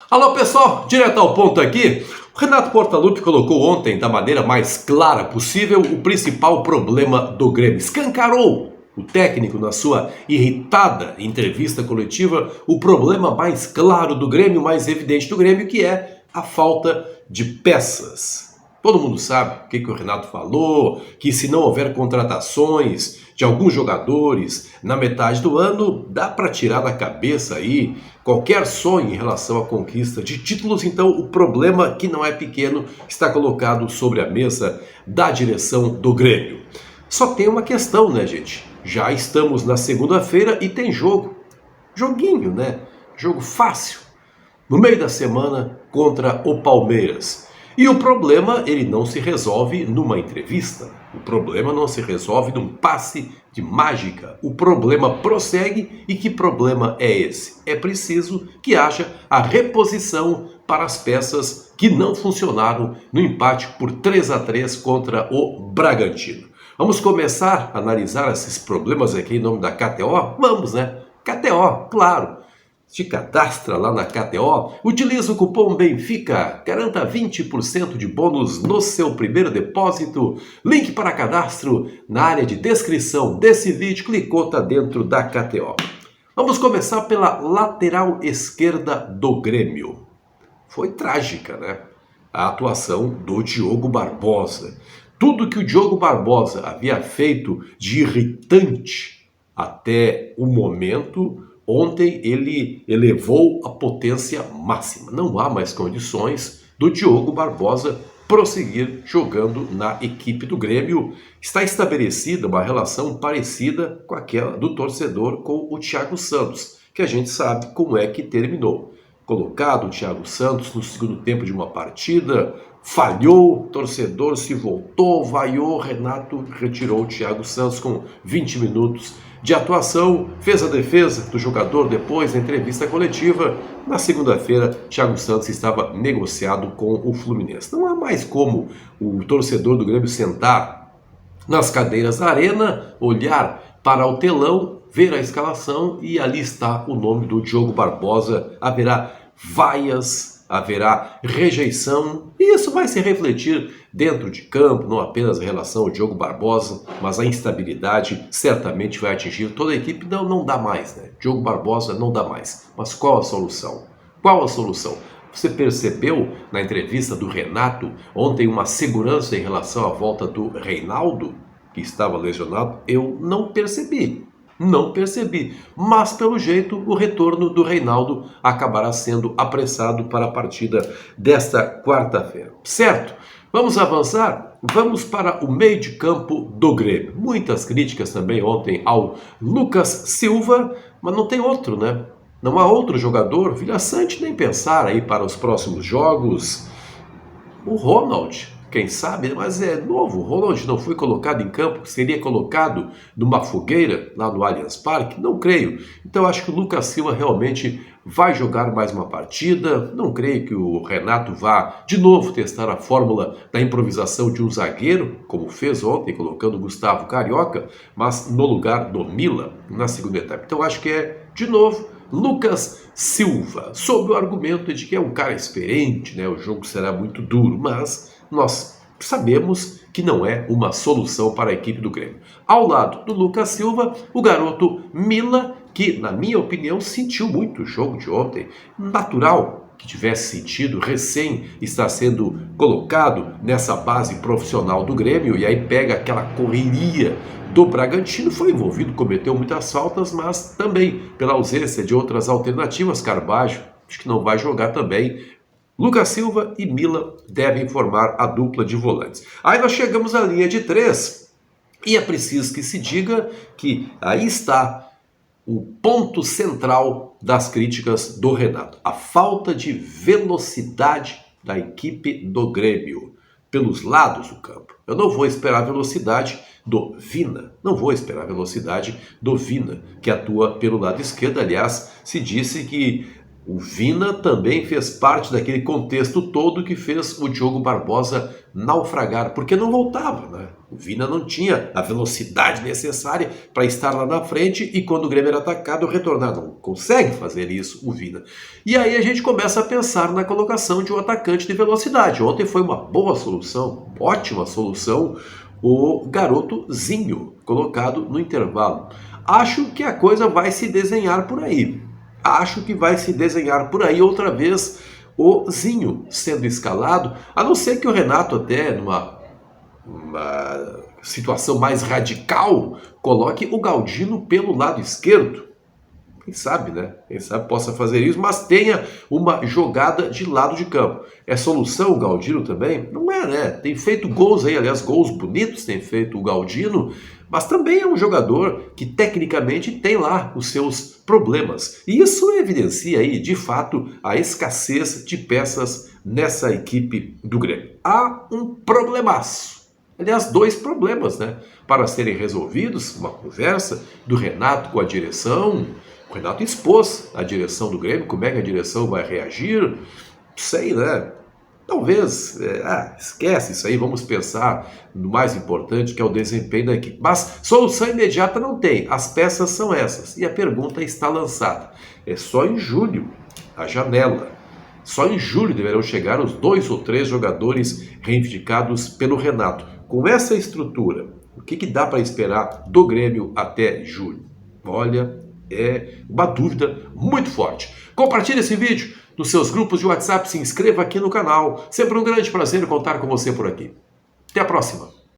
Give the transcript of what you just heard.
Alô pessoal, direto ao ponto aqui. O Renato Portaluppi colocou ontem, da maneira mais clara possível, o principal problema do Grêmio. Escancarou o técnico na sua irritada entrevista coletiva o problema mais claro do Grêmio, mais evidente do Grêmio, que é a falta de peças. Todo mundo sabe o que o Renato falou, que se não houver contratações de alguns jogadores na metade do ano, dá para tirar da cabeça aí qualquer sonho em relação à conquista de títulos. Então o problema, que não é pequeno, está colocado sobre a mesa da direção do Grêmio. Só tem uma questão, né, gente? Já estamos na segunda-feira e tem jogo. Joguinho, né? Jogo fácil. No meio da semana contra o Palmeiras. E o problema, ele não se resolve numa entrevista. O problema não se resolve num passe de mágica. O problema prossegue. E que problema é esse? É preciso que haja a reposição para as peças que não funcionaram no empate por 3-3 contra o Bragantino. Vamos começar a analisar esses problemas aqui em nome da KTO? Vamos, né? KTO, claro. Se cadastra lá na KTO, utiliza o cupom BENFICA, garanta 20% de bônus no seu primeiro depósito. Link para cadastro na área de descrição desse vídeo, clicou, tá dentro da KTO. Vamos começar pela lateral esquerda do Grêmio. Foi trágica, né? A atuação do Diogo Barbosa. Tudo que o Diogo Barbosa havia feito de irritante até o momento, ontem ele elevou a potência máxima. Não há mais condições do Diogo Barbosa prosseguir jogando na equipe do Grêmio. Está estabelecida uma relação parecida com aquela do torcedor com o Thiago Santos, que a gente sabe como é que terminou. Colocado o Thiago Santos no segundo tempo de uma partida, falhou, o torcedor se voltou, vaiou, Renato retirou o Thiago Santos com 20 minutos de atuação, fez a defesa do jogador depois da entrevista coletiva. Na segunda-feira, Thiago Santos estava negociado com o Fluminense. Não há mais como o torcedor do Grêmio sentar nas cadeiras da arena, olhar para o telão, ver a escalação e ali está o nome do Diogo Barbosa. Haverá vaias, haverá rejeição, e isso vai se refletir dentro de campo, não apenas em relação ao Diogo Barbosa, mas a instabilidade certamente vai atingir toda a equipe. Não dá mais, né? Diogo Barbosa não dá mais. Mas qual a solução? Qual a solução? Você percebeu na entrevista do Renato ontem uma segurança em relação à volta do Reinaldo, que estava lesionado? Eu não percebi. Não percebi, mas pelo jeito o retorno do Reinaldo acabará sendo apressado para a partida desta quarta-feira. Certo? Vamos avançar? Vamos para o meio de campo do Grêmio. Muitas críticas também ontem ao Lucas Silva, mas não tem outro, né? Não há outro jogador. Vilhaçante nem pensar aí para os próximos jogos. O Ronald, quem sabe, mas é novo. O Ronald não foi colocado em campo, seria colocado numa fogueira lá no Allianz Parque? Não creio. Então acho que o Lucas Silva realmente vai jogar mais uma partida. Não creio que o Renato vá de novo testar a fórmula da improvisação de um zagueiro, como fez ontem, colocando o Gustavo Carioca, mas no lugar do Mila na segunda etapa. Então acho que é, de novo, Lucas Silva, sob o argumento de que é um cara experiente, né? O jogo será muito duro, mas nós sabemos que não é uma solução para a equipe do Grêmio. Ao lado do Lucas Silva, o garoto Mila, que, na minha opinião, sentiu muito o jogo de ontem. Natural que tivesse sentido, recém está sendo colocado nessa base profissional do Grêmio, e aí pega aquela correria do Bragantino, foi envolvido, cometeu muitas faltas, mas também pela ausência de outras alternativas. Carbajo, acho que não vai jogar também. Lucas Silva e Mila devem formar a dupla de volantes. Aí nós chegamos à linha de 3, e é preciso que se diga que aí está o ponto central das críticas do Renato. A falta de velocidade da equipe do Grêmio pelos lados do campo. Eu não vou esperar a velocidade do Vina. Não vou esperar a velocidade do Vina, que atua pelo lado esquerdo. Aliás, se disse que o Vina também fez parte daquele contexto todo que fez o Diogo Barbosa naufragar, porque não voltava, né? O Vina não tinha a velocidade necessária para estar lá na frente e quando o Grêmio era atacado retornar. Não consegue fazer isso o Vina. E aí a gente começa a pensar na colocação de um atacante de velocidade. Ontem foi uma boa solução, ótima solução, o garotozinho colocado no intervalo. Acho que a coisa vai se desenhar por aí. Acho que vai se desenhar por aí outra vez o Zinho sendo escalado, a não ser que o Renato até numa situação mais radical, coloque o Galdino pelo lado esquerdo. Quem sabe, né? Quem sabe possa fazer isso, mas tenha uma jogada de lado de campo. É solução o Galdino também? Não é, né? Tem feito gols aí, aliás, gols bonitos tem feito o Galdino, mas também é um jogador que tecnicamente tem lá os seus problemas. E isso evidencia aí, de fato, a escassez de peças nessa equipe do Grêmio. Há um problemaço. Aliás, dois problemas, né? Para serem resolvidos, uma conversa do Renato com a direção. O Renato expôs a direção do Grêmio, como é que a direção vai reagir? Não sei, né? Talvez, esquece isso aí, vamos pensar no mais importante, que é o desempenho da equipe. Mas solução imediata não tem, as peças são essas. E a pergunta está lançada. É só em julho, a janela. Só em julho deverão chegar os 2 ou 3 jogadores reivindicados pelo Renato. Com essa estrutura, o que dá para esperar do Grêmio até julho? Olha, é uma dúvida muito forte. Compartilhe esse vídeo nos seus grupos de WhatsApp, se inscreva aqui no canal. Sempre um grande prazer contar com você por aqui. Até a próxima!